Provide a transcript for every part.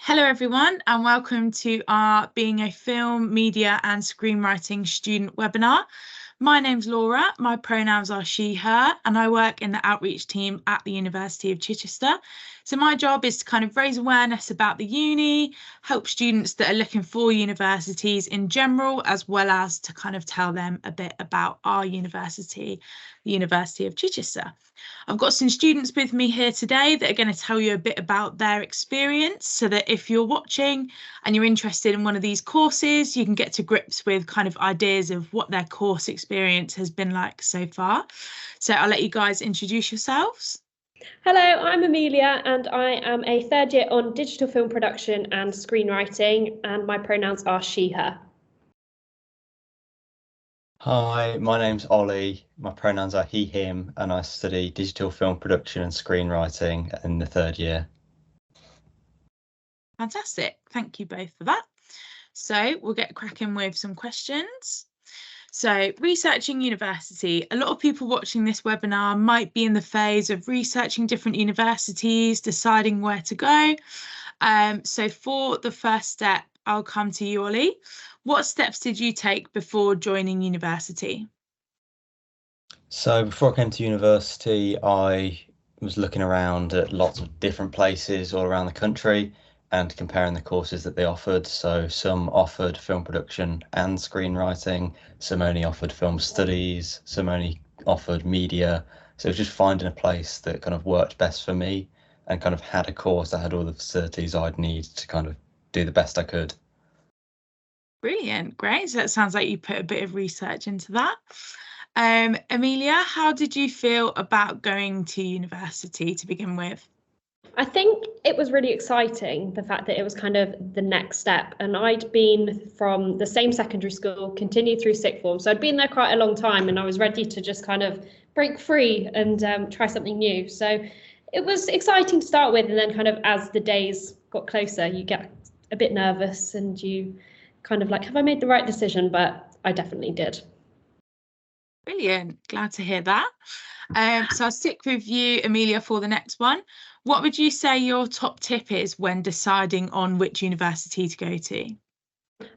Hello everyone and welcome to our Being a Film, Media and Screenwriting Student webinar. My name's Laura, my pronouns are she, her, and I work in the outreach team at the University of Chichester. So my job is to kind of raise awareness about the uni, help students that are looking for universities in general, as well as to kind of tell them a bit about our university, the University of Chichester. I've got some students with me here today that are going to tell you a bit about their experience so that if you're watching and you're interested in one of these courses, you can get to grips with kind of ideas of what their course experience has been like so far. So I'll let you guys introduce yourselves. Hello, I'm Amelia and I am a third year on digital film production and screenwriting, and my pronouns are she, her. Hi, my name's Ollie. My pronouns are he, him, and I study digital film production and screenwriting in the third year. Fantastic. Thank you both for that. So we'll get cracking with some questions. So researching university, a lot of people watching this webinar might be in the phase of researching different universities, deciding where to go. So for the first step, I'll come to you, Ollie. What steps did you take before joining university? So before I came to university, I was looking around at lots of different places all around the country and comparing the courses that they offered. So some offered film production and screenwriting, some only offered film studies, some only offered media. So it was just finding a place that kind of worked best for me and kind of had a course that had all the facilities I'd need to kind of do the best I could. Brilliant, great. So that sounds like you put a bit of research into that. Amelia, how did you feel about going to university to begin with? I think it was really exciting, the fact that it was kind of the next step. And I'd been from the same secondary school, continued through sixth form. So I'd been there quite a long time and I was ready to just kind of break free and try something new. So it was exciting to start with. And then kind of as the days got closer, you get a bit nervous and you kind of like, have I made the right decision? But I definitely did. Brilliant, glad to hear that. So I'll stick with you, Amelia, for the next one. What would you say your top tip is when deciding on which university to go to?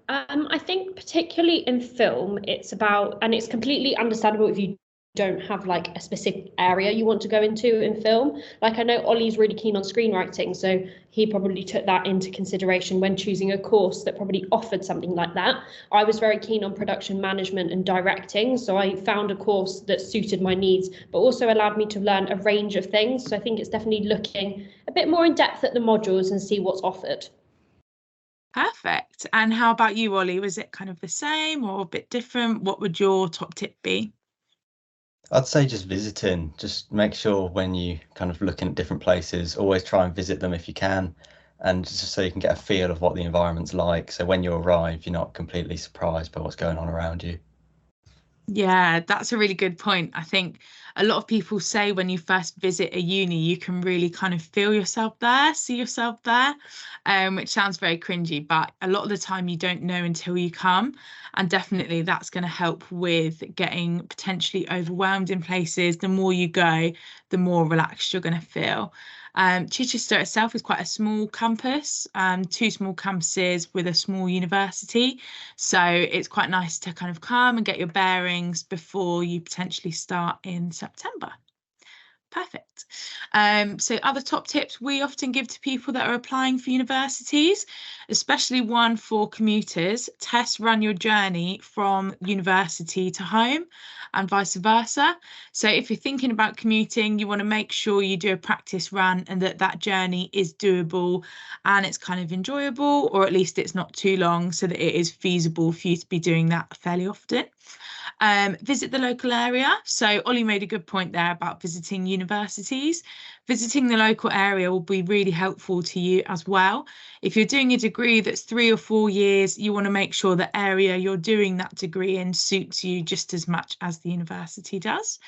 I think particularly in film, it's about, and it's completely understandable if you don't have like a specific area you want to go into in film. Like I know Ollie's really keen on screenwriting, so he probably took that into consideration when choosing a course that probably offered something like that. I was very keen on production management and directing, so I found a course that suited my needs, but also allowed me to learn a range of things. So I think it's definitely looking a bit more in depth at the modules and see what's offered. Perfect. And how about you, Ollie? Was it kind of the same or a bit different? What would your top tip be? I'd say just visiting, just make sure when you kind of looking at different places, always try and visit them if you can, and just so you can get a feel of what the environment's like. So when you arrive, you're not completely surprised by what's going on around you. Yeah, that's a really good point. I think a lot of people say when you first visit a uni, you can really kind of feel yourself there, see yourself there, which sounds very cringy, but a lot of the time you don't know until you come. And definitely that's going to help with getting potentially overwhelmed in places. The more you go, the more relaxed you're going to feel. Chichester itself is quite a small campus, two small campuses with a small university. So it's quite nice to kind of come and get your bearings before you potentially start in September. Perfect. So other top tips we often give to people that are applying for universities, especially one for commuters: test run your journey from university to home and vice versa. So if you're thinking about commuting, you want to make sure you do a practice run and that journey is doable and it's kind of enjoyable, or at least it's not too long so that it is feasible for you to be doing that fairly often. Visit the local area. So Ollie made a good point there about visiting universities. Visiting the local area will be really helpful to you as well. If you're doing a degree that's 3 or 4 years, you want to make sure the area you're doing that degree in suits you just as much as the university does.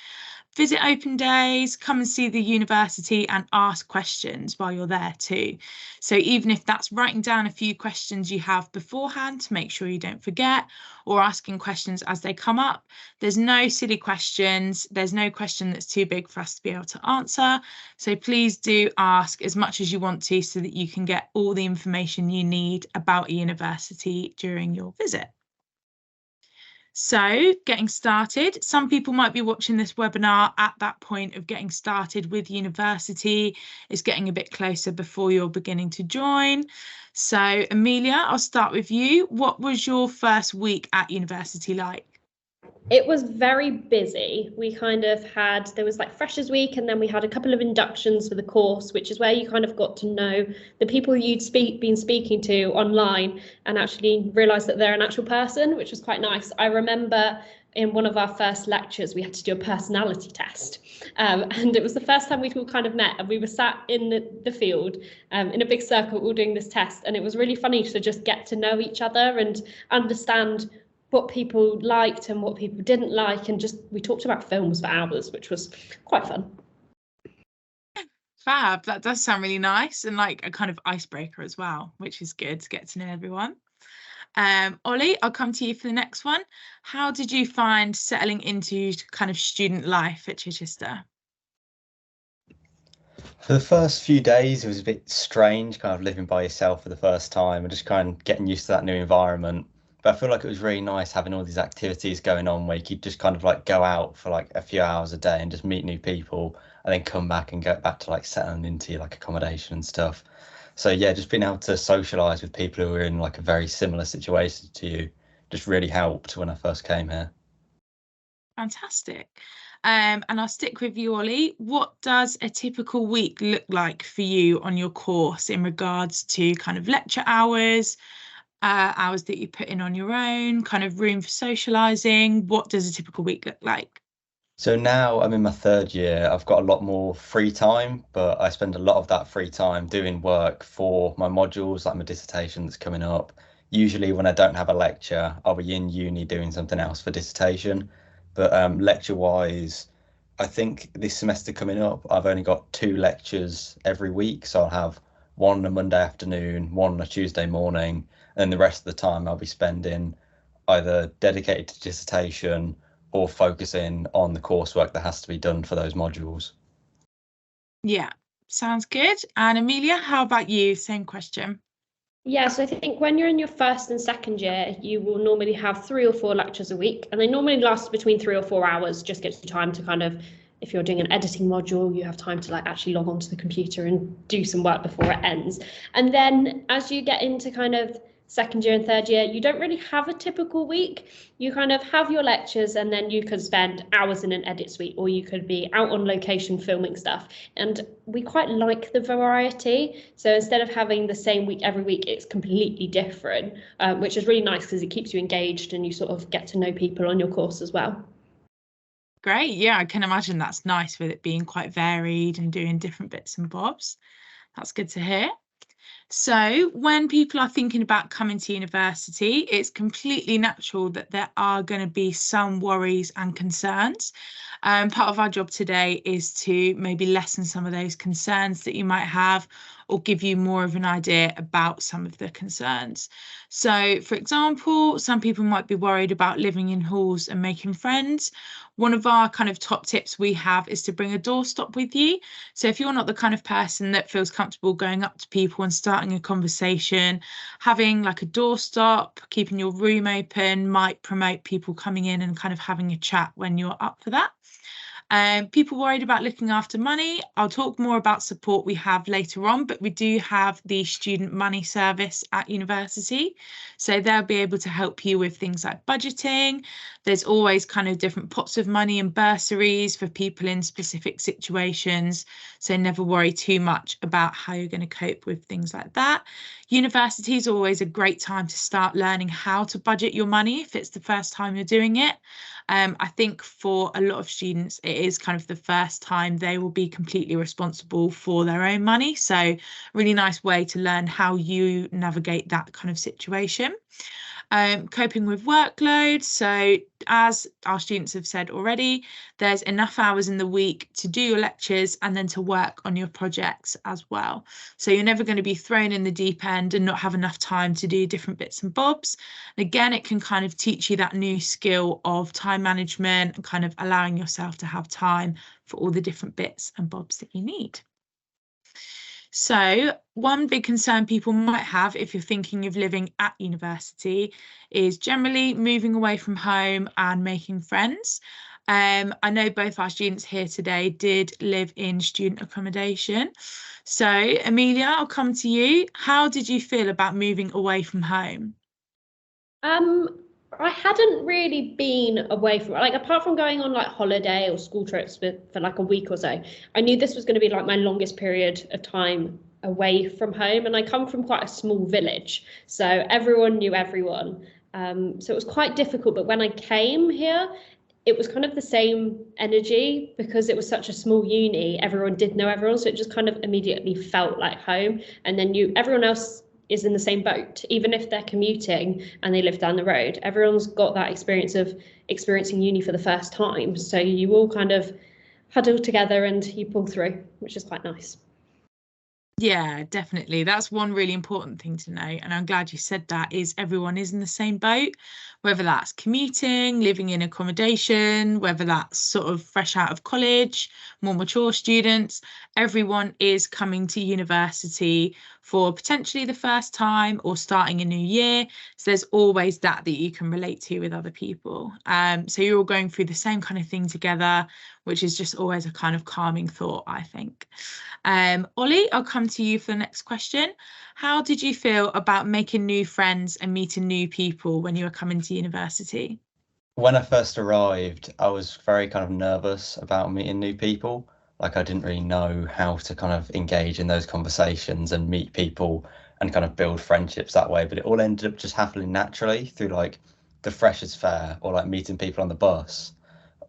Visit open days, come and see the university and ask questions while you're there too. So even if that's writing down a few questions you have beforehand to make sure you don't forget, or asking questions as they come up, there's no silly questions. There's no question that's too big for us to be able to answer. So please do ask as much as you want to so that you can get all the information you need about a university during your visit. So getting started, some people might be watching this webinar at that point of getting started with university. It's getting a bit closer before you're beginning to join. So Amelia, I'll start with you. What was your first week at university like? It was very busy. We kind of had, there was like Freshers Week, and then we had a couple of inductions for the course, which is where you kind of got to know the people you'd been speaking to online and actually realise that they're an actual person, which was quite nice. I remember in one of our first lectures, we had to do a personality test. And it was the first time we'd all kind of met, and we were sat in the field in a big circle all doing this test. And it was really funny to just get to know each other and understand what people liked and what people didn't like, and just we talked about films for hours, which was quite fun. Fab, that does sound really nice, and like a kind of icebreaker as well, which is good to get to know everyone. Ollie, I'll come to you for the next one. How did you find settling into kind of student life at Chichester? For the first few days, it was a bit strange, kind of living by yourself for the first time and just kind of getting used to that new environment. But I feel like it was really nice having all these activities going on where you could just kind of like go out for like a few hours a day and just meet new people and then come back and go back to like settling into like accommodation and stuff. So yeah, just being able to socialise with people who are in like a very similar situation to you just really helped when I first came here. Fantastic. And I'll stick with you, Ollie. What does a typical week look like for you on your course in regards to kind of lecture hours, hours that you put in on your own, kind of room for socialising? What does a typical week look like? So now I'm in my third year. I've got a lot more free time, but I spend a lot of that free time doing work for my modules, like my dissertation that's coming up. Usually when I don't have a lecture, I'll be in uni doing something else for dissertation. But lecture-wise, I think this semester coming up, I've only got 2 lectures every week. So I'll have one on a Monday afternoon, one on a Tuesday morning, and the rest of the time I'll be spending either dedicated to dissertation or focusing on the coursework that has to be done for those modules. Yeah, sounds good. And Amelia, how about you? Same question. Yeah, so I think when you're in your first and second year, you will normally have 3 or 4 lectures a week, and they normally last between 3 or 4 hours. Just gives you time to kind of, if you're doing an editing module, you have time to like actually log onto the computer and do some work before it ends. And then as you get into kind of second year and third year, you don't really have a typical week. You kind of have your lectures, and then you could spend hours in an edit suite, or you could be out on location filming stuff. And we quite like the variety. So instead of having the same week every week, it's completely different, which is really nice because it keeps you engaged and you sort of get to know people on your course as well. Great. Yeah, I can imagine that's nice with it being quite varied and doing different bits and bobs. That's good to hear. So when people are thinking about coming to university, it's completely natural that there are going to be some worries and concerns. Part of our job today is to maybe lessen some of those concerns that you might have, or give you more of an idea about some of the concerns. So, for example, some people might be worried about living in halls and making friends. One of our kind of top tips we have is to bring a doorstop with you. So if you're not the kind of person that feels comfortable going up to people and starting a conversation, having like a doorstop, keeping your room open might promote people coming in and kind of having a chat when you're up for that. People worried about looking after money. I'll talk more about support we have later on, but we do have the student money service at university. So they'll be able to help you with things like budgeting. There's always kind of different pots of money and bursaries for people in specific situations. So never worry too much about how you're going to cope with things like that. University is always a great time to start learning how to budget your money if it's the first time you're doing it. I think for a lot of students, it is kind of the first time they will be completely responsible for their own money. So really nice way to learn how you navigate that kind of situation. Coping with workload. So as our students have said already, there's enough hours in the week to do your lectures and then to work on your projects as well. So you're never going to be thrown in the deep end and not have enough time to do different bits and bobs. And again, it can kind of teach you that new skill of time management and kind of allowing yourself to have time for all the different bits and bobs that you need. So one big concern people might have if you're thinking of living at university is generally moving away from home and making friends. I know both our students here today did live in student accommodation. So Amelia, I'll come to you. How did you feel about moving away from home? I hadn't really been away from, like, apart from going on like holiday or school trips for like a week or so, I knew this was going to be like my longest period of time away from home. And I come from quite a small village, so everyone knew everyone. So it was quite difficult. But when I came here, it was kind of the same energy because it was such a small uni. Everyone did know everyone, so it just kind of immediately felt like home. And then everyone else is in the same boat, even if they're commuting and they live down the road. Everyone's got that experience of experiencing uni for the first time. So you all kind of huddle together and you pull through, which is quite nice. Yeah, definitely. That's one really important thing to know. And I'm glad you said that, is everyone is in the same boat, whether that's commuting, living in accommodation, whether that's sort of fresh out of college, more mature students, everyone is coming to university for potentially the first time or starting a new year. So there's always that you can relate to with other people. So you're all going through the same kind of thing together, which is just always a kind of calming thought, I think. Ollie, I'll come to you for the next question. How did you feel about making new friends and meeting new people when you were coming to university? When I first arrived, I was very kind of nervous about meeting new people. Like I didn't really know how to kind of engage in those conversations and meet people and kind of build friendships that way. But it all ended up just happening naturally through like the freshers fair or like meeting people on the bus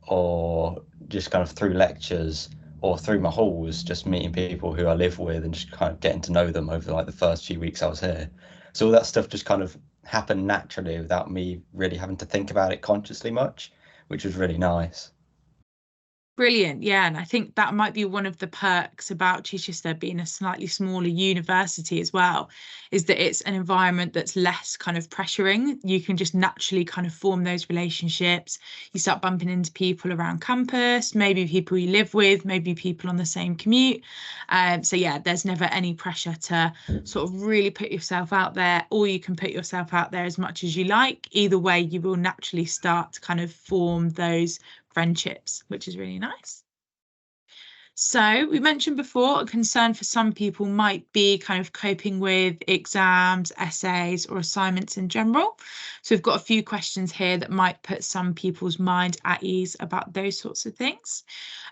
or just kind of through lectures or through my halls, just meeting people who I live with and just kind of getting to know them over like the first few weeks I was here. So all that stuff just kind of happened naturally without me really having to think about it consciously much, which was really nice. Brilliant. Yeah. And I think that might be one of the perks about Chichester being a slightly smaller university as well, is that it's an environment that's less kind of pressuring. You can just naturally kind of form those relationships. You start bumping into people around campus, maybe people you live with, maybe people on the same commute. So yeah, there's never any pressure to sort of really put yourself out there, or you can put yourself out there as much as you like. Either way, you will naturally start to kind of form those friendships, which is really nice. So we mentioned before, a concern for some people might be kind of coping with exams, essays, or assignments in general. So we've got a few questions here that might put some people's mind at ease about those sorts of things.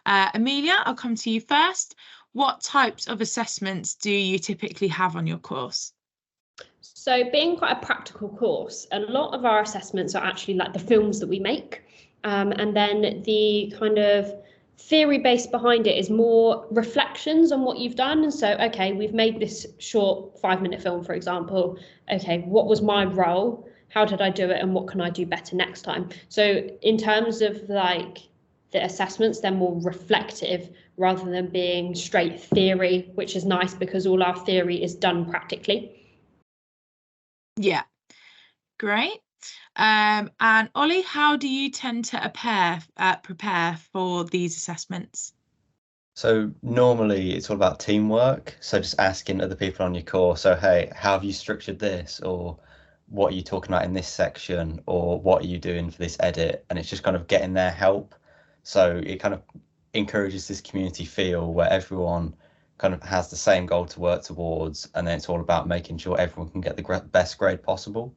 Amelia, I'll come to you first. What types of assessments do you typically have on your course? So being quite a practical course, a lot of our assessments are actually like the films that we make. And then the kind of theory base behind it is more reflections on what you've done. And so, okay, we've made this short 5-minute film, for example. Okay, what was my role? How did I do it? And what can I do better next time? So in terms of like the assessments, they're more reflective rather than being straight theory, which is nice because all our theory is done practically. Yeah, great. And Ollie, how do you tend to prepare for these assessments? So normally it's all about teamwork. So just asking other people on your course, so hey, how have you structured this? Or what are you talking about in this section? Or what are you doing for this edit? And it's just kind of getting their help. So it kind of encourages this community feel where everyone kind of has the same goal to work towards. And then it's all about making sure everyone can get the best grade possible.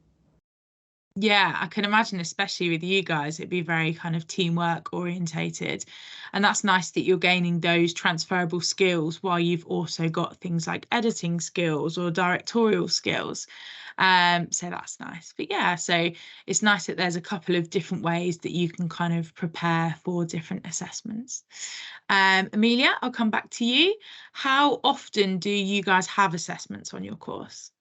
Yeah, I can imagine, especially with you guys, it'd be very kind of teamwork orientated. And that's nice that you're gaining those transferable skills while you've also got things like editing skills or directorial skills. So that's nice. But yeah, so it's nice that there's a couple of different ways that you can kind of prepare for different assessments. Amelia, I'll come back to you. How often do you guys have assessments on your course?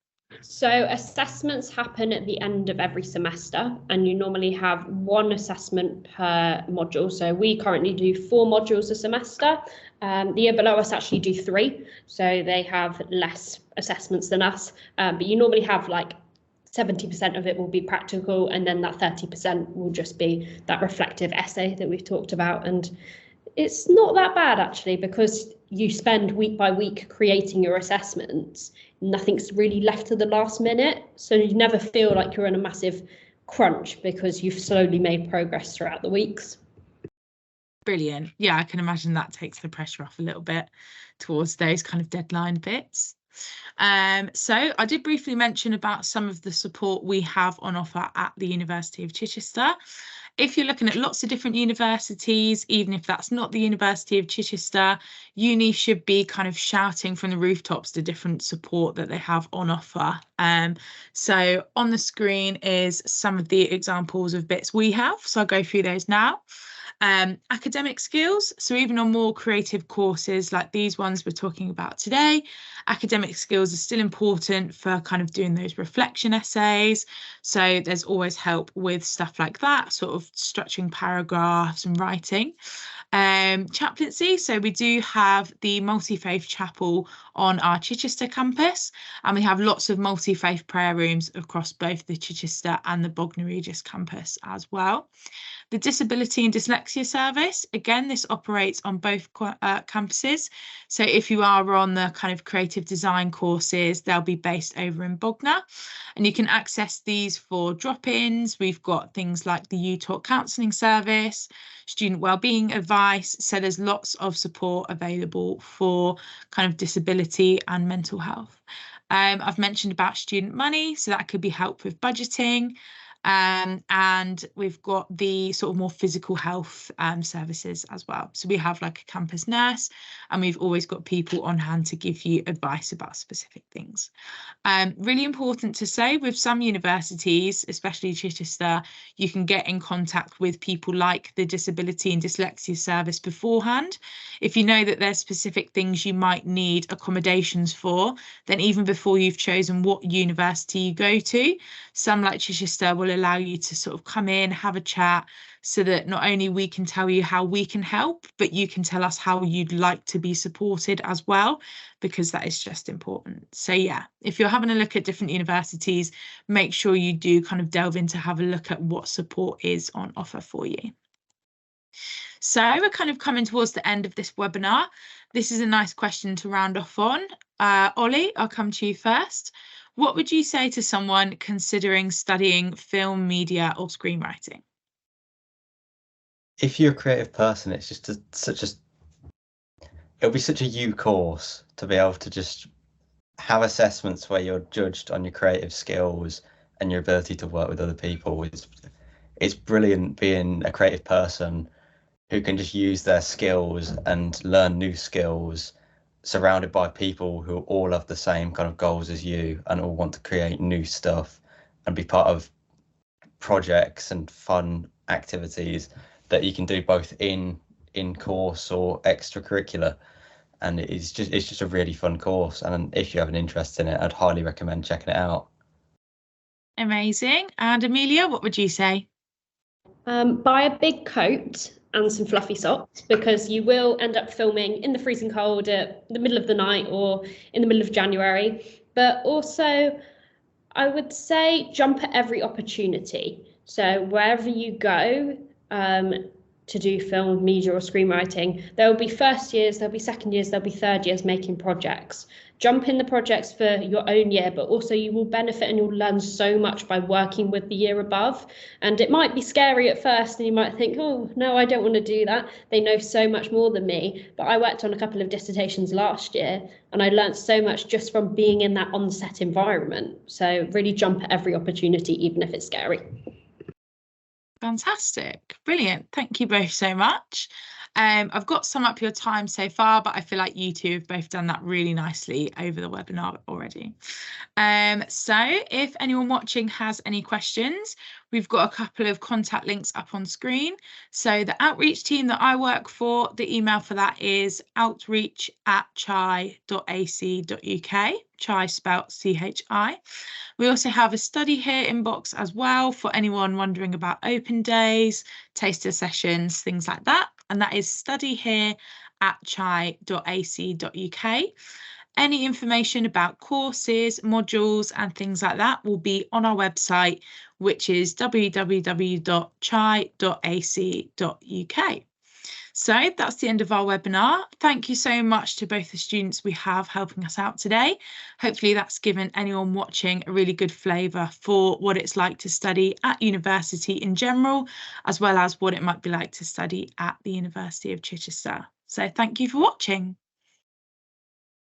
So assessments happen at the end of every semester, and you normally have one assessment per module. So we currently do 4 modules a semester. The year below us actually do 3, so they have less assessments than us. But you normally have like 70% of it will be practical, and then that 30% will just be that reflective essay that we've talked about. And it's not that bad actually, because you spend week by week creating your assessments. Nothing's really left to the last minute, so you never feel like you're in a massive crunch because you've slowly made progress throughout the weeks. Brilliant. Yeah, I can imagine that takes the pressure off a little bit towards those kind of deadline bits. So I did briefly mention about some of the support we have on offer at the University of Chichester. If you're looking at lots of different universities, even if that's not the University of Chichester, uni should be kind of shouting from the rooftops the different support that they have on offer. So on the screen is some of the examples of bits we have. So I'll go through those now. Academic skills, so even on more creative courses like these ones we're talking about today, academic skills are still important for kind of doing those reflection essays, so there's always help with stuff like that, sort of structuring paragraphs and writing. Chaplaincy, so we do have the multi-faith chapel on our Chichester campus, and we have lots of multi-faith prayer rooms across both the Chichester and the Bognor Regis campus as well. The Disability and Dyslexia Service, again, this operates on both campuses. So if you are on the kind of creative design courses, they'll be based over in Bognor. And you can access these for drop-ins. We've got things like the U-Talk counselling service, student wellbeing advice. So there's lots of support available for kind of disability and mental health. I've mentioned about student money, so that could be help with budgeting. And we've got the sort of more physical health services as well. So we have like a campus nurse, and we've always got people on hand to give you advice about specific things. Really important to say, with some universities, especially Chichester, you can get in contact with people like the Disability and Dyslexia Service beforehand. If you know that there's specific things you might need accommodations for, then even before you've chosen what university you go to, some like Chichester will allow you to sort of come in, have a chat, so that not only we can tell you how we can help, but you can tell us how you'd like to be supported as well, because that is just important. So yeah, if you're having a look at different universities, make sure you do kind of delve in to have a look at what support is on offer for you. So we're kind of coming towards the end of this webinar. This is a nice question to round off on. Ollie, I'll come to you first. What would you say to someone considering studying film, media, or screenwriting? If you're a creative person, it's just it'll be such a you course to be able to just have assessments where you're judged on your creative skills and your ability to work with other people. It's brilliant being a creative person who can just use their skills and learn new skills, surrounded by people who all have the same kind of goals as you and all want to create new stuff and be part of projects and fun activities that you can do both in course or extracurricular. And it's just a really fun course, and if you have an interest in it, I'd highly recommend checking it out. Amazing. And Amelia, what would you say? Buy a big coat and some fluffy socks, because you will end up filming in the freezing cold at the middle of the night or in the middle of January. But also, I would say jump at every opportunity. So wherever you go to do film, media, or screenwriting, there will be first years, there'll be second years, there'll be third years making projects. Jump in the projects for your own year, but also you will benefit and you'll learn so much by working with the year above. And it might be scary at first, and you might think, oh, no, I don't want to do that. They know so much more than me. But I worked on a couple of dissertations last year, and I learned so much just from being in that on-set environment. So really jump at every opportunity, even if it's scary. Fantastic. Brilliant. Thank you both so much. I've got sum up your time so far, but I feel like you two have both done that really nicely over the webinar already. So if anyone watching has any questions, we've got a couple of contact links up on screen. So the outreach team that I work for, the email for that is outreach@chi.ac.uk, Chi spelt CHI. We also have a study here inbox as well for anyone wondering about open days, taster sessions, things like that. And that is studyhere@chi.ac.uk. Any information about courses, modules, and things like that will be on our website, which is www.chi.ac.uk. So that's the end of our webinar. Thank you so much to both the students we have helping us out today. Hopefully that's given anyone watching a really good flavour for what it's like to study at university in general, as well as what it might be like to study at the University of Chichester. So thank you for watching.